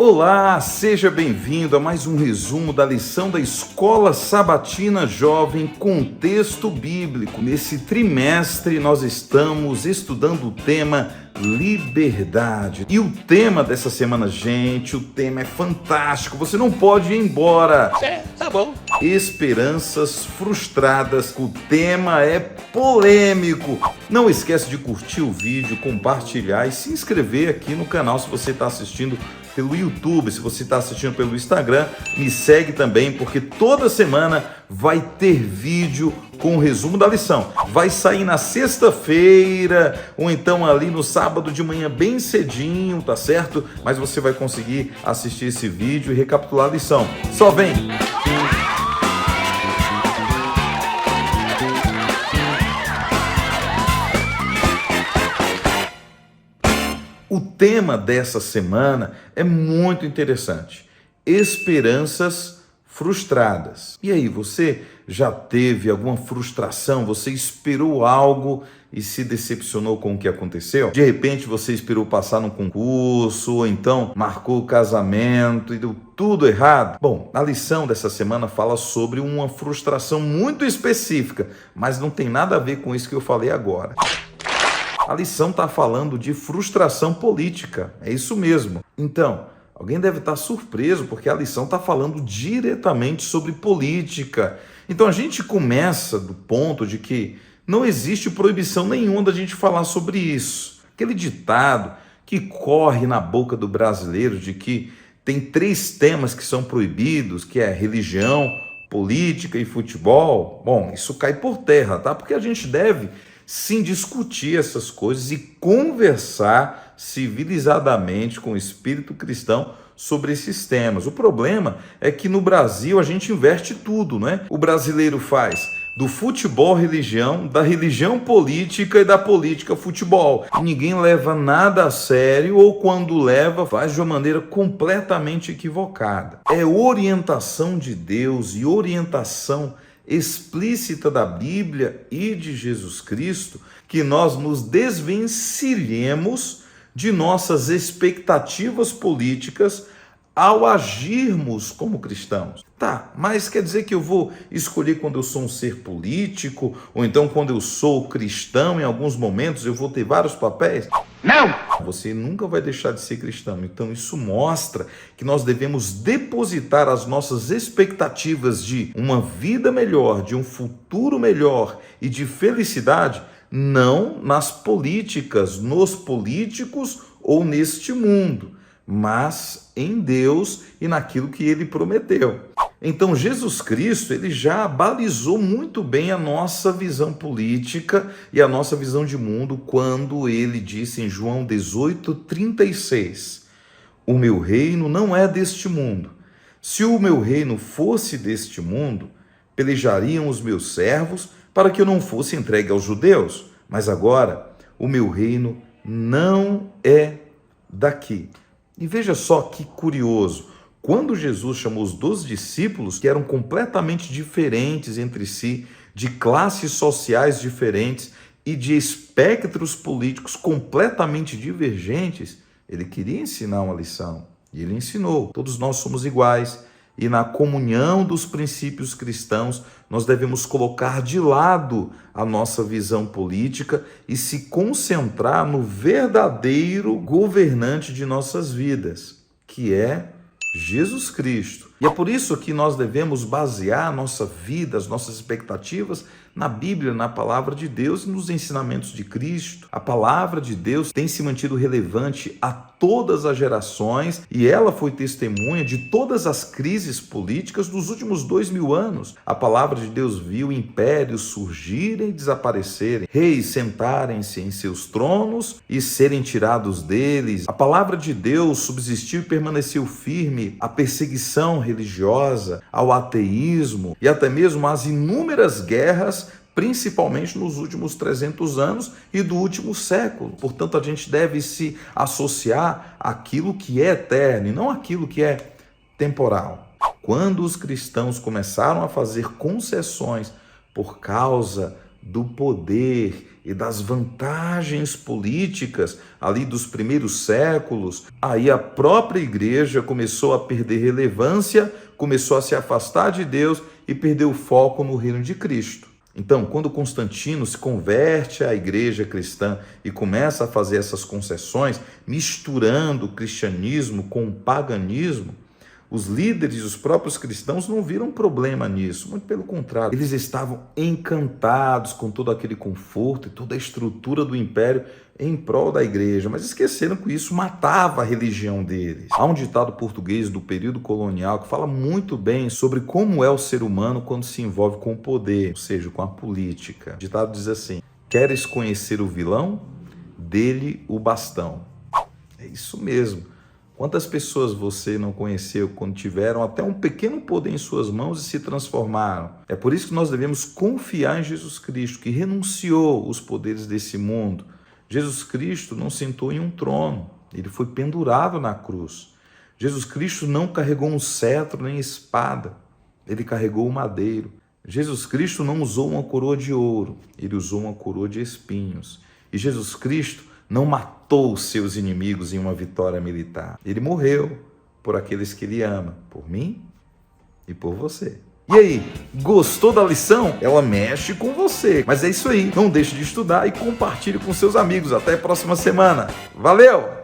Olá, seja bem-vindo a mais um resumo da lição da Escola Sabatina Jovem com texto bíblico. Nesse trimestre nós estamos estudando o tema liberdade. E o tema dessa semana, gente, o tema é fantástico, você não pode ir embora. Tá bom. Esperanças frustradas. O tema é polêmico. Não esquece de curtir o vídeo, compartilhar e se inscrever aqui no canal se você está assistindo pelo YouTube, se você está assistindo pelo Instagram, me segue também, porque toda semana vai ter vídeo com o resumo da lição. Vai sair na sexta-feira, ou então ali no sábado de manhã bem cedinho, tá certo? Mas você vai conseguir assistir esse vídeo e recapitular a lição. Só vem! O tema dessa semana é muito interessante: esperanças frustradas. E aí, você já teve alguma frustração? Você esperou algo e se decepcionou com o que aconteceu? De repente você esperou passar num concurso, ou então marcou o casamento e deu tudo errado? Bom, a lição dessa semana fala sobre uma frustração muito específica, mas não tem nada a ver com isso que eu falei agora. A lição está falando de frustração política, é isso mesmo. Então, alguém deve estar surpreso porque a lição está falando diretamente sobre política. Então a gente começa do ponto de que não existe proibição nenhuma da gente falar sobre isso. Aquele ditado que corre na boca do brasileiro de que tem 3 temas que são proibidos, que é religião, política e futebol. Bom, isso cai por terra, tá? Porque a gente deve sim discutir essas coisas e conversar civilizadamente com o espírito cristão sobre esses temas. O problema é que no Brasil a gente inverte tudo, né? O brasileiro faz do futebol religião, da religião política e da política futebol. Ninguém leva nada a sério, ou quando leva, faz de uma maneira completamente equivocada. É orientação de Deus e orientação explícita da Bíblia e de Jesus Cristo que nós nos desvencilhemos de nossas expectativas políticas ao agirmos como cristãos. Tá, mas quer dizer que eu vou escolher quando eu sou um ser político, ou então quando eu sou cristão, em alguns momentos eu vou ter vários papéis? Não! Você nunca vai deixar de ser cristão. Então isso mostra que nós devemos depositar as nossas expectativas de uma vida melhor, de um futuro melhor e de felicidade, não nas políticas, nos políticos ou neste mundo, mas em Deus e naquilo que Ele prometeu. Então Jesus Cristo, ele já balizou muito bem a nossa visão política e a nossa visão de mundo quando ele disse em João 18:36, o meu reino não é deste mundo. Se o meu reino fosse deste mundo, pelejariam os meus servos para que eu não fosse entregue aos judeus. Mas agora, o meu reino não é daqui. E veja só que curioso, quando Jesus chamou os 12 discípulos, que eram completamente diferentes entre si, de classes sociais diferentes e de espectros políticos completamente divergentes, ele queria ensinar uma lição. E ele ensinou: todos nós somos iguais. E na comunhão dos princípios cristãos, nós devemos colocar de lado a nossa visão política e se concentrar no verdadeiro governante de nossas vidas, que é Jesus Cristo. E é por isso que nós devemos basear a nossa vida, as nossas expectativas na Bíblia, na palavra de Deus e nos ensinamentos de Cristo. A palavra de Deus tem se mantido relevante a todas as gerações e ela foi testemunha de todas as crises políticas dos últimos 2000 anos. A palavra de Deus viu impérios surgirem e desaparecerem, reis sentarem-se em seus tronos e serem tirados deles. A palavra de Deus subsistiu e permaneceu firme à perseguição religiosa, ao ateísmo e até mesmo às inúmeras guerras, principalmente nos últimos 300 anos e do último século. Portanto, a gente deve se associar àquilo que é eterno e não àquilo que é temporal. Quando os cristãos começaram a fazer concessões por causa do poder e das vantagens políticas ali dos primeiros séculos, aí a própria igreja começou a perder relevância, começou a se afastar de Deus e perdeu o foco no reino de Cristo. Então, quando Constantino se converte à igreja cristã e começa a fazer essas concessões, misturando o cristianismo com o paganismo, os líderes e os próprios cristãos não viram problema nisso, muito pelo contrário, eles estavam encantados com todo aquele conforto e toda a estrutura do império em prol da igreja, mas esqueceram que isso matava a religião deles. Há um ditado português do período colonial que fala muito bem sobre como é o ser humano quando se envolve com o poder, ou seja, com a política. O ditado diz assim: queres conhecer o vilão? Dê-lhe o bastão. É isso mesmo. Quantas pessoas você não conheceu quando tiveram até um pequeno poder em suas mãos e se transformaram? É por isso que nós devemos confiar em Jesus Cristo, que renunciou os poderes desse mundo. Jesus Cristo não sentou em um trono, ele foi pendurado na cruz. Jesus Cristo não carregou um cetro nem espada, ele carregou o madeiro. Jesus Cristo não usou uma coroa de ouro, ele usou uma coroa de espinhos. E Jesus Cristo não matou os seus inimigos em uma vitória militar. Ele morreu por aqueles que ele ama, por mim e por você. E aí, gostou da lição? Ela mexe com você. Mas é isso aí, não deixe de estudar e compartilhe com seus amigos. Até a próxima semana. Valeu!